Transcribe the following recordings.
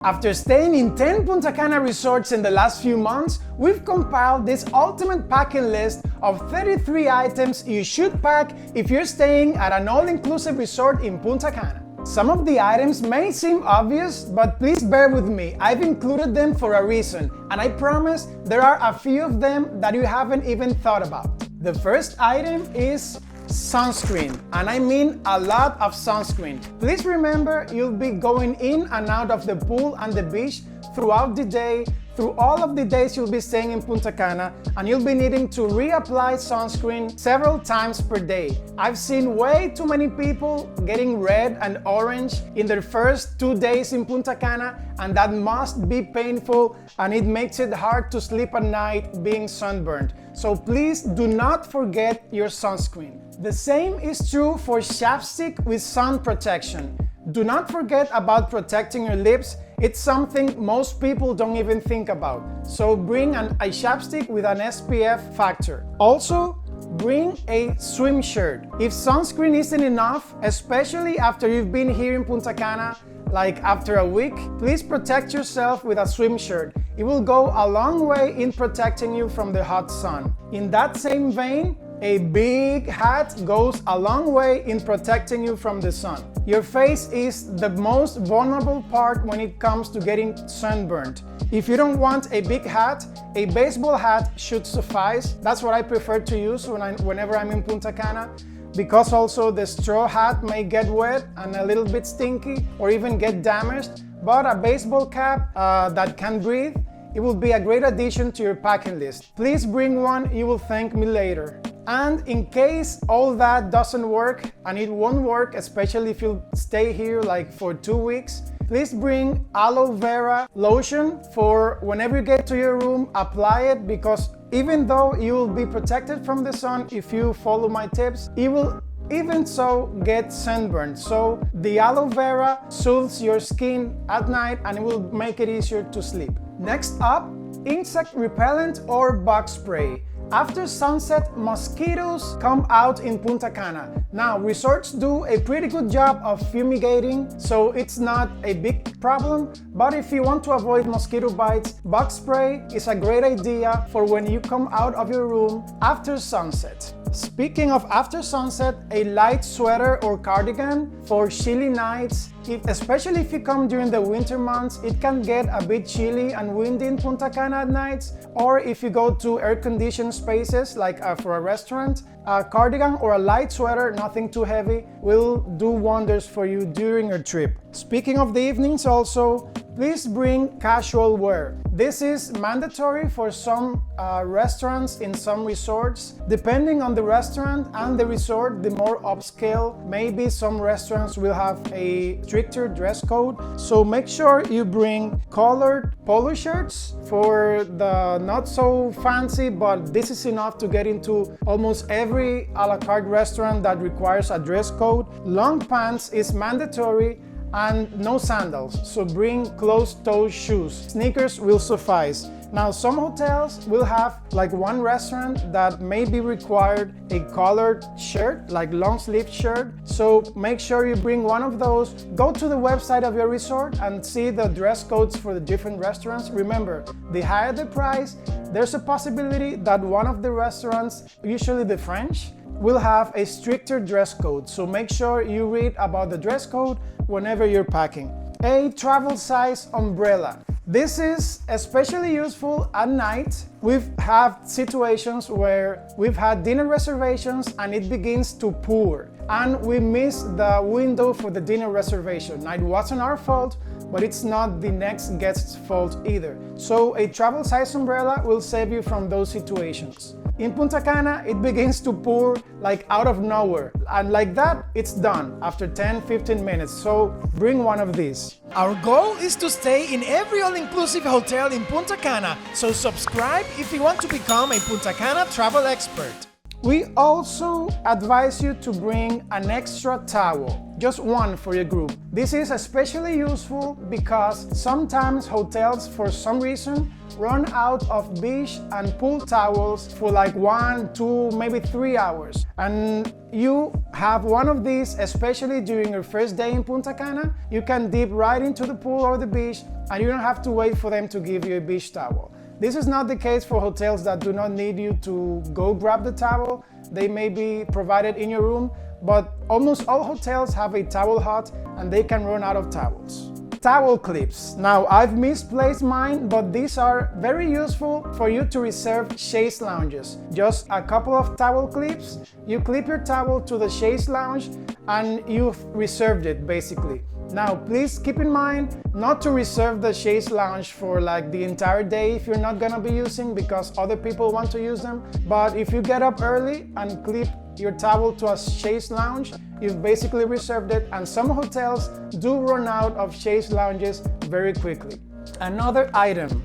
After staying in 10 Punta Cana resorts in the last few months, we've compiled this ultimate packing list of 33 items you should pack if you're staying at an all-inclusive resort in Punta Cana. Some of the items may seem obvious, but please bear with me. I've included them for a reason, and I promise there are a few of them that you haven't even thought about. The first item is sunscreen, and I mean a lot of sunscreen. Please remember, you'll be going in and out of the pool and the beach throughout the day, through all of the days you'll be staying in Punta Cana, and you'll be needing to reapply sunscreen several times per day. I've seen way too many people getting red and orange in their first 2 days in Punta Cana, and that must be painful, and it makes it hard to sleep at night being sunburned. So please do not forget your sunscreen. The same is true for chapstick with sun protection. Do not forget about protecting your lips. It's something most people don't even think about. So bring a chapstick with an SPF factor. Also, bring a swim shirt. If sunscreen isn't enough, especially after you've been here in Punta Cana, like after a week, please protect yourself with a swim shirt. It will go a long way in protecting you from the hot sun. In that same vein, a big hat goes a long way in protecting you from the sun. Your face is the most vulnerable part when it comes to getting sunburned. If you don't want a big hat, a baseball hat should suffice. That's what I prefer to use whenever I'm in Punta Cana, because also the straw hat may get wet and a little bit stinky or even get damaged. But a baseball cap that can breathe, it will be a great addition to your packing list. Please bring one, you will thank me later. And in case all that doesn't work, and it won't work, especially if you stay here like for 2 weeks, please bring aloe vera lotion for whenever you get to your room, apply it, because even though you will be protected from the sun if you follow my tips, it will even so get sunburned. So the aloe vera soothes your skin at night and it will make it easier to sleep. Next up, insect repellent or bug spray. After sunset, mosquitoes come out in Punta Cana. Now, resorts do a pretty good job of fumigating, so it's not a big problem. But if you want to avoid mosquito bites, bug spray is a great idea for when you come out of your room after sunset. Speaking of after sunset, a light sweater or cardigan for chilly nights. Especially if you come during the winter months, it can get a bit chilly and windy in Punta Cana at nights. Or if you go to air-conditioned spaces, like for a restaurant, a cardigan or a light sweater, nothing too heavy, will do wonders for you during your trip. Speaking of the evenings also, please bring casual wear. This is mandatory for some restaurants in some resorts. Depending on the restaurant and the resort, the more upscale, maybe some restaurants will have a stricter dress code. So make sure you bring colored polo shirts for the not so fancy, but this is enough to get into almost every a la carte restaurant that requires a dress code. Long pants is mandatory, and no sandals, so bring closed-toe shoes. Sneakers will suffice. Now, some hotels will have like one restaurant that may be required a collared shirt, like long sleeve shirt, so make sure you bring one of those. Go to the website of your resort and see the dress codes for the different restaurants. Remember, the higher the price, there's a possibility that one of the restaurants, usually the French, will have a stricter dress code, so make sure you read about the dress code whenever you're packing. A travel size umbrella. This is especially useful at night. We've had situations where we've had dinner reservations and it begins to pour, and we miss the window for the dinner reservation. Now, it wasn't our fault, but it's not the next guest's fault either. So a travel size umbrella will save you from those situations. In Punta Cana, it begins to pour like out of nowhere, and like that, it's done after 10-15 minutes, so bring one of these. Our goal is to stay in every all-inclusive hotel in Punta Cana, so subscribe if you want to become a Punta Cana travel expert. We also advise you to bring an extra towel, just one for your group. This is especially useful because sometimes hotels, for some reason, run out of beach and pool towels for like 1, 2, maybe 3 hours. And you have one of these, especially during your first day in Punta Cana. You can dip right into the pool or the beach, and you don't have to wait for them to give you a beach towel. This is not the case for hotels that do not need you to go grab the towel. They may be provided in your room, but almost all hotels have a towel hut and they can run out of towels. Towel clips. Now, I've misplaced mine, but these are very useful for you to reserve chaise lounges. Just a couple of towel clips, you clip your towel to the chaise lounge and you've reserved it basically. Now, please keep in mind not to reserve the chaise lounge for like the entire day if you're not gonna be using, because other people want to use them. But if you get up early and clip your towel to a chaise lounge, you've basically reserved it, and some hotels do run out of chaise lounges very quickly. Another item,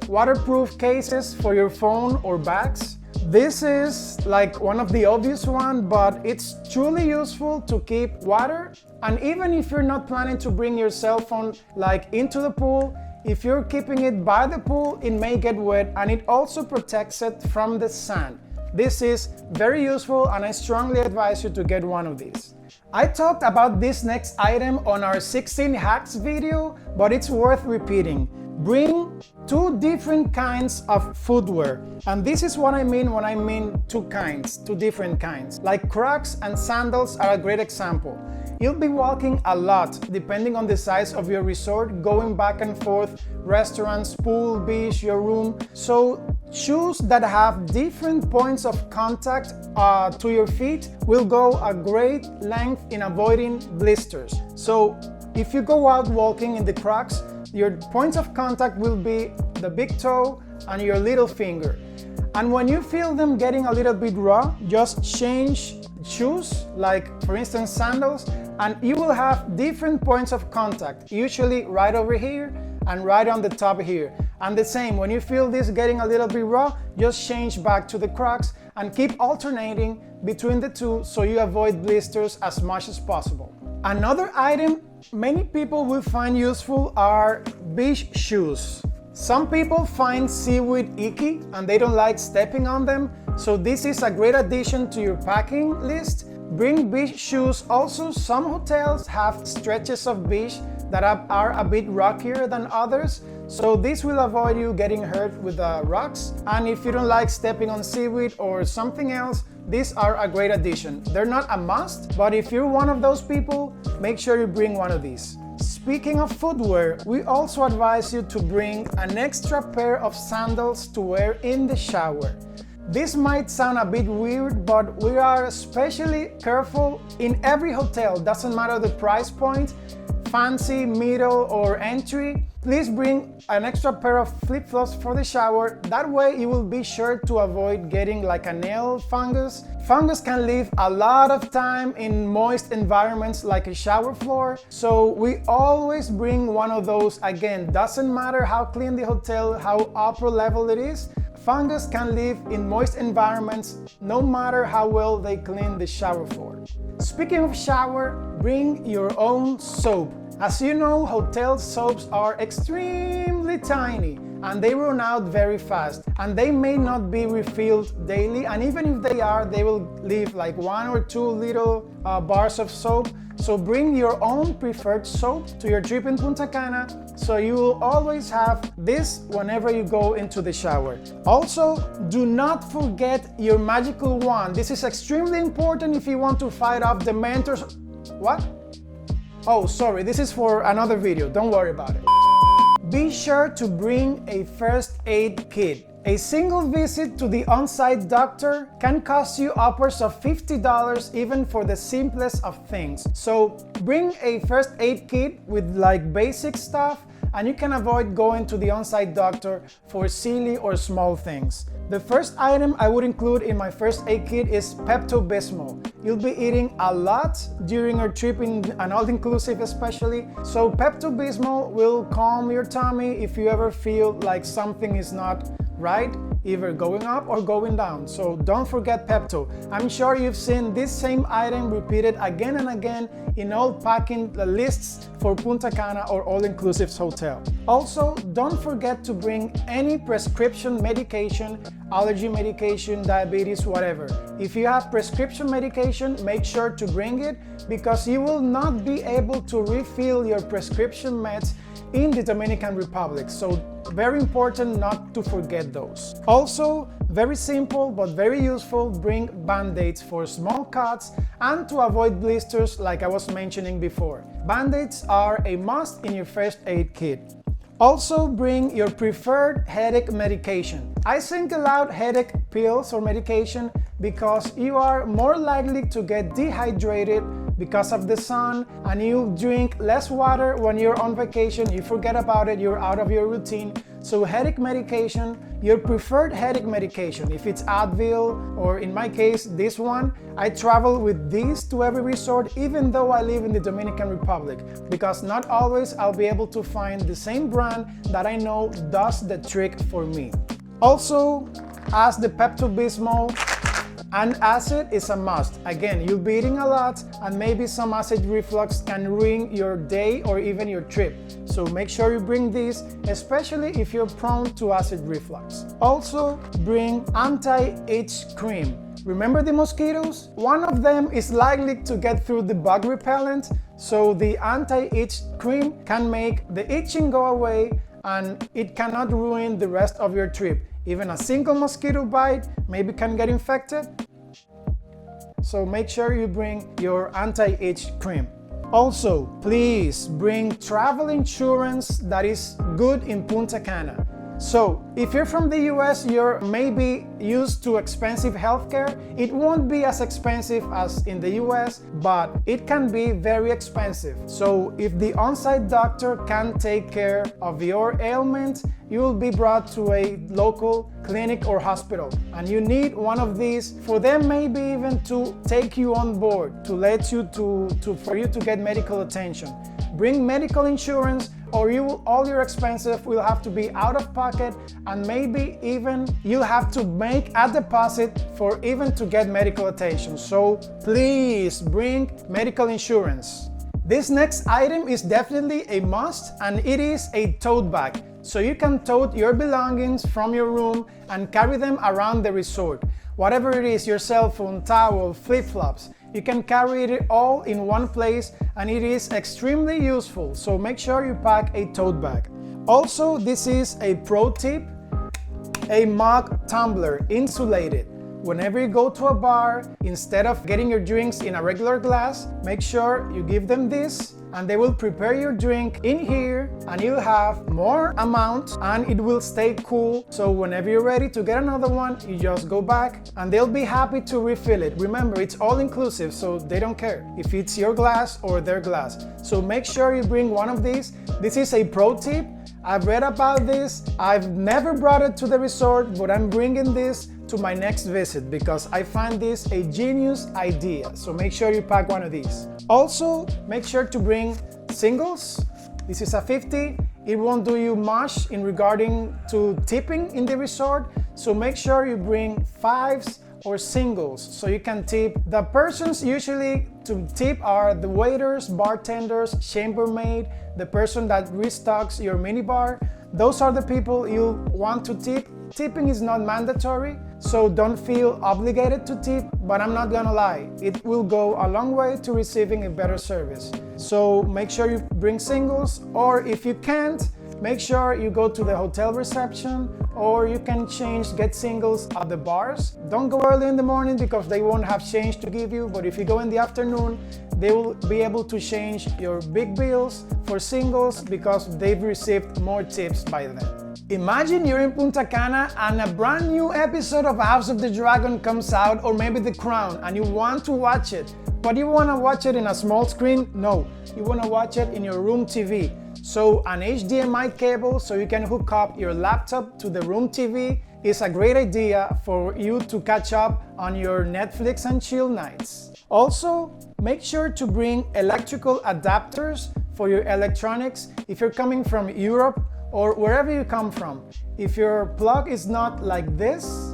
waterproof cases for your phone or bags. This is like one of the obvious ones, but it's truly useful to keep water. And even if you're not planning to bring your cell phone like into the pool, if you're keeping it by the pool, it may get wet, and it also protects it from the sand. This is very useful and I strongly advise you to get one of these. I talked about this next item on our 16 hacks video, but it's worth repeating. Bring 2 different kinds of footwear. And this is what I mean when I mean 2 different kinds. Like Crocs and sandals are a great example. You'll be walking a lot depending on the size of your resort, going back and forth, restaurants, pool, beach, your room. So shoes that have different points of contact to your feet will go a great length in avoiding blisters. So if you go out walking in the Crocs, your points of contact will be the big toe and your little finger. And when you feel them getting a little bit raw, just change shoes, like for instance sandals, and you will have different points of contact, usually right over here and right on the top here. And the same, when you feel this getting a little bit raw, just change back to the Crocs and keep alternating between the two so you avoid blisters as much as possible. Another item many people will find useful are beach shoes. Some people find seaweed icky and they don't like stepping on them, so this is a great addition to your packing list. Bring beach shoes. Also, some hotels have stretches of beach that are a bit rockier than others, so this will avoid you getting hurt with the rocks. And if you don't like stepping on seaweed or something else, these are a great addition. They're not a must, but if you're one of those people, make sure you bring one of these. Speaking of footwear, we also advise you to bring an extra pair of sandals to wear in the shower. This might sound a bit weird, but we are especially careful in every hotel, doesn't matter the price point, fancy, middle, or entry. Please bring an extra pair of flip-flops for the shower. That way you will be sure to avoid getting like a nail fungus. Fungus can live a lot of time in moist environments like a shower floor, so we always bring one of those. Again, doesn't matter how clean the hotel, how upper level it is, fungus can live in moist environments no matter how well they clean the shower floor. Speaking of shower, bring your own soap. As you know, hotel soaps are extremely tiny and they run out very fast, and they may not be refilled daily, and even if they are, they will leave like 1 or 2 little bars of soap. So bring your own preferred soap to your trip in Punta Cana, so you will always have this whenever you go into the shower. Also, do not forget your magical wand. This is extremely important if you want to fight off the mentors. What? Oh, sorry, this is for another video, don't worry about it. Be sure to bring a first aid kit. A single visit to the on-site doctor can cost you upwards of $50 even for the simplest of things. So bring a first aid kit with like basic stuff, and you can avoid going to the on-site doctor for silly or small things. The first item I would include in my first aid kit is Pepto-Bismol. You'll be eating a lot during your trip in an all-inclusive especially, so Pepto-Bismol will calm your tummy if you ever feel like something is not right, either going up or going down. So don't forget Pepto. I'm sure you've seen this same item repeated again and again in all packing lists for Punta Cana or all-inclusive hotel. Also, don't forget to bring any prescription medication, allergy medication, diabetes, whatever. If you have prescription medication, make sure to bring it because you will not be able to refill your prescription meds in the Dominican Republic. So very important not to forget those. Also, very simple but very useful, bring band-aids for small cuts and to avoid blisters like I was mentioning before. Band-aids are a must in your first aid kit. Also bring your preferred headache medication. I single out headache pills or medication because you are more likely to get dehydrated because of the sun and you drink less water when you're on vacation, you forget about it, you're out of your routine. So headache medication, your preferred headache medication, if it's Advil or in my case this one, I travel with these to every resort even though I live in the Dominican Republic because not always I'll be able to find the same brand that I know does the trick for me. Also, as the Pepto-Bismol, and acid is a must. Again, you'll be eating a lot and maybe some acid reflux can ruin your day or even your trip. So make sure you bring these, especially if you're prone to acid reflux. Also, bring anti-itch cream. Remember the mosquitoes? One of them is likely to get through the bug repellent, so the anti-itch cream can make the itching go away and it cannot ruin the rest of your trip. Even a single mosquito bite maybe can get infected. So make sure you bring your anti-itch cream. Also, please bring travel insurance that is good in Punta Cana. So, if you're from the US, you're maybe used to expensive healthcare. It won't be as expensive as in the US, but it can be very expensive. So, if the on-site doctor can't take care of your ailment, you will be brought to a local clinic or hospital. And you need one of these for them maybe even to take you on board, to let you for you to get medical attention. Bring medical insurance or all your expenses will have to be out of pocket and maybe even you'll have to make a deposit for even to get medical attention. So please bring medical insurance. This next item is definitely a must and it is a tote bag. So you can tote your belongings from your room and carry them around the resort. Whatever it is, your cell phone, towel, flip-flops, you can carry it all in one place and it is extremely useful. So make sure you pack a tote bag. Also, this is a pro tip, a mug tumbler, insulated. Whenever you go to a bar, instead of getting your drinks in a regular glass, make sure you give them this and they will prepare your drink in here and you'll have more amount and it will stay cool. So whenever you're ready to get another one, you just go back and they'll be happy to refill it. Remember, it's all inclusive, so they don't care if it's your glass or their glass. So make sure you bring one of these. This is a pro tip. I've read about this. I've never brought it to the resort, but I'm bringing this to my next visit because I find this a genius idea. So make sure you pack one of these. Also, make sure to bring singles. This is a 50. It won't do you much in regarding to tipping in the resort. So make sure you bring 5s or singles so you can tip. The persons usually to tip are the waiters, bartenders, chambermaid, the person that restocks your minibar. Those are the people you want to tip. Tipping is not mandatory, so don't feel obligated to tip, but I'm not gonna lie, it will go a long way to receiving a better service. So make sure you bring singles, or if you can't, make sure you go to the hotel reception, or you can get singles at the bars. Don't go early in the morning because they won't have change to give you, but if you go in the afternoon, they will be able to change your big bills for singles because they've received more tips by then. Imagine you're in Punta Cana and a brand new episode of House of the Dragon comes out, or maybe The Crown, and you want to watch it, but you want to watch it in a small screen? No, you want to watch it in your room TV. So an HDMI cable so you can hook up your laptop to the room TV is a great idea for you to catch up on your Netflix and chill nights. Also, make sure to bring electrical adapters for your electronics if you're coming from Europe or wherever you come from. If your plug is not like this,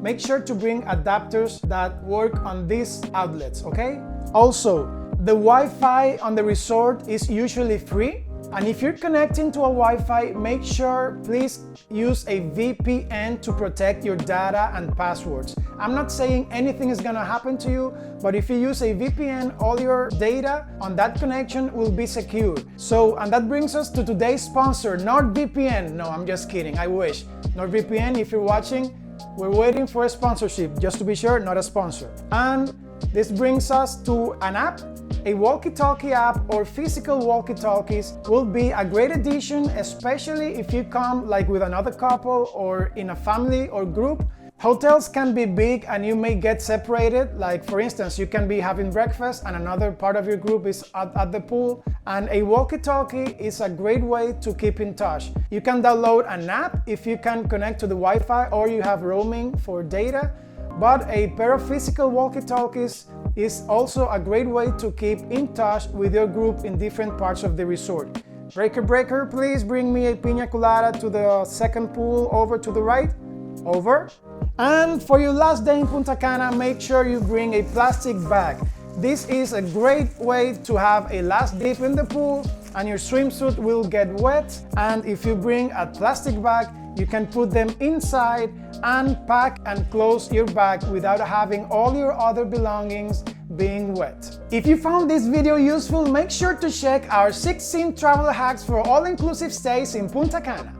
make sure to bring adapters that work on these outlets, okay? Also, The Wi-Fi on the resort is usually free. And if you're connecting to a Wi-Fi, make sure, please use a VPN to protect your data and passwords. I'm not saying anything is gonna happen to you, but if you use a VPN, all your data on that connection will be secure. So, and that brings us to today's sponsor, NordVPN. No, I'm just kidding, I wish. NordVPN, if you're watching, we're waiting for a sponsorship, just to be sure, not a sponsor. And this brings us to an app. A walkie-talkie app or physical walkie-talkies will be a great addition, especially if you come like with another couple or in a family or group. Hotels can be big and you may get separated. Like for instance, you can be having breakfast and another part of your group is at the pool. And a walkie-talkie is a great way to keep in touch. You can download an app if you can connect to the Wi-Fi or you have roaming for data. But a pair of physical walkie-talkies is also a great way to keep in touch with your group in different parts of the resort. Breaker, please bring me a piña colada to the second pool over to the right. Over. And for your last day in Punta Cana, make sure you bring a plastic bag. This is a great way to have a last dip in the pool and your swimsuit will get wet. And if you bring a plastic bag, you can put them inside and pack and close your bag without having all your other belongings being wet. If you found this video useful, make sure to check our 16 travel hacks for all-inclusive stays in Punta Cana.